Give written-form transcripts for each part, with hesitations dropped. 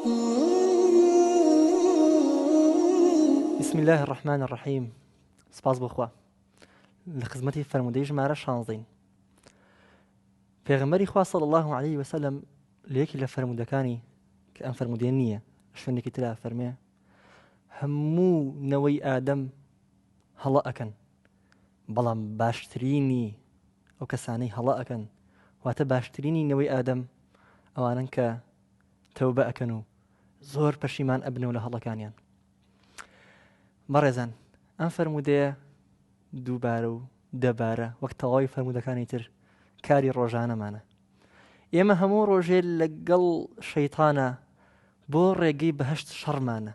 بسم الله الرحمن الرحيم. سپاس بخوا لخدمتی فرمودەی ژمارە 16. پێغەمبەری خوا صلی الله عليه وسلم لەیەکی لە فرمودەکانی کە ئەم فرمودەیە نییە شوێنێکی ترا فەرمێ هەموو نەوەی ئادەم هەڵە ئەکەن بەڵام باشترینی ئەو کەسانەی هەڵە ئەکەن واتە باشترینی نەوەی ئادەم ئەوانن کە تەوبە ئەکەن و زۆر پەشیمان ئەبنەوە لە هەڵەکانیان. بەڕێزان ئەم فرمودەیە دووبارە و دەبارە وەک تەواوی فرمودەکانی تر کاری ڕۆژانەمانە. ئێمە هەموو ڕۆژێ لەگەڵ شەیتانە بۆ ڕێگەی بەهەشت شەڕمانە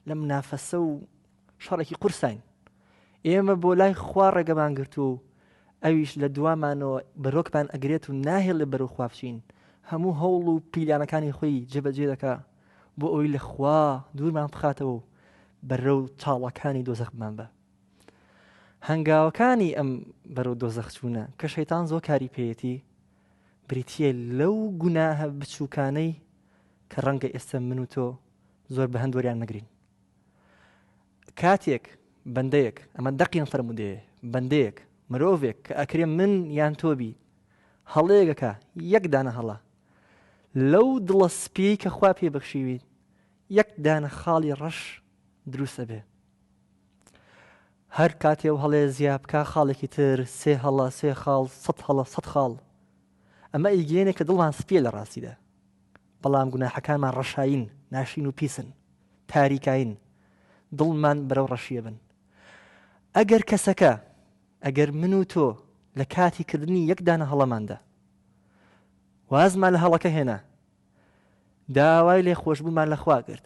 لە منافەسە و شەڕێکی قورسین. ئێمە بۆ لای خوا ڕێگەمان گرتو و ئەویش لە دوامانەوە بەرۆکمان ئەگرێت و ناهێڵ لە بەرەو خوا بچین. هەموو هەوڵ و پیلانەکانی خۆی جێبەجێ دەکا بۆ ئەوی لە خوا دوورمان بخاتەوە و بەرەو چاڵەکانی دۆزەخ بمان بە. هەنگاوەکانی ئەم بەرەو دۆزەخ چوونە کە شەیتان زۆر کاری پێیەتی بریتیە لەو گوناهە بچووکانەی کە ڕەنگە ئێستا من و تۆ زۆر بە هەندوەریان نەگرین. کاتێک بەندەیەک ئەمە دەقیان فەرمودەیە بەندەیەک مرۆڤێک کە ئەکرێ من یان تۆبی هەڵەیەکەکە یەک دانە هەڵە لەو دڵە سپی کە خوا پێ بەخشیویت یەک دانە خاڵی ڕەش دروستە بێ. هەر کاتێ و هەڵێ زیابکە خاڵێکی تر سێ هەڵە سێ خاڵ 100 هەڵە 100 خاڵ ئەمە ئیگەیەنێک کە دڵمان سپیە لە ڕاستیدا بەڵام گوناحەکانمان ڕەشاین ناشین و پیسن تاریکاین دڵمان بەرەو ڕەشیە بن. ئەگەر کەسەکە ئەگەر من و تۆ لە کاتی کردنی یەک دانە هەڵەماندا وازمان لە هەڵەکە هێنا داوای لێ خۆشببوومان لە خوا کرد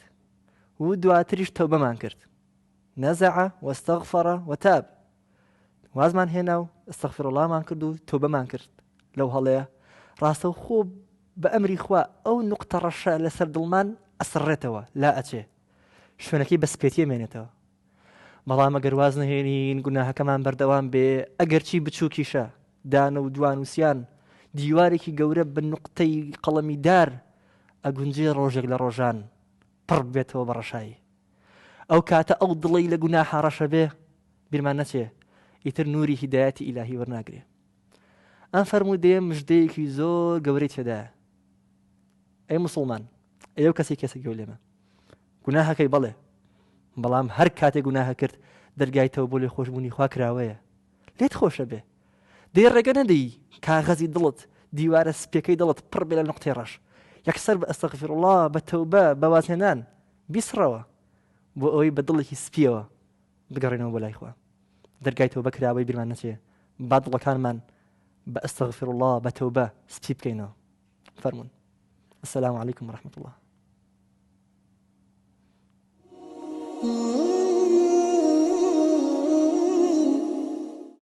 و دواتریش تەوبەمان کرد نەزەعە وەستەغفەرە وەتاب وازمان هێنا و ئەستەغفیرڵڵامان کرد و تەوبەمان کرد لەو هەڵەیە ڕاستە و خۆ بە ئەمری خوا ئەو نوقتە ڕەشە لەسەر دڵمان ئەسڕێتەوە لا ئەچێ شوێنەکەی بە سپێتیە مێنێتەوە. بەڵام ئەگەر واز نهێنین گوناهەکەمان بەردەوام بێ ئەگەر چی بچووکیشە دانە و دوانوسیان دیوارێکی گەورە بە نوقتەی قەڵەمی دار ئەگونجێ ڕۆژێک لە ڕۆژان پڕ بێتەوە بە ڕەشایی. ئەو کاتە ئەو دڵی لە گوناحە ڕەشە بێ بیرمان نەچێ ئیتر نوری هیدایەتی ئیلاهی وەرناگرێ. ئەم فەرمودەیە مژدەیەکی زۆر گەورەی تێدایە. ئەی موسڵمان ئەو کەسی کەسە گەو لێمە گوناهەکەی بەڵێ بەڵام هەر کاتێک گوناهە کرد دەرگایتەوە بۆ لێ خۆشببوونی خوا کراوەیە لێت خۆشە بێ دەی ڕێگە نەدەی کاغەزی دڵت دیوارە سپێکەی دڵت پڕ بێ لە نوقتەی ڕەش یەکسەر بە ئەستەغفیرڵڵا بە تەوبە بە وازهێنان بیسڕەوە بۆ ئەوەی بە دڵێکی سپیەوە بگەڕێنەوە بۆ لای خوا دەرگایتەوە بە کراوەی بیرمان نەچێ با دڵەکانمان بە ئەستەغفیرڵڵا بە تەوبە سپی بکەینەوە. فەرموون. السلام عليكم ورحمة الله.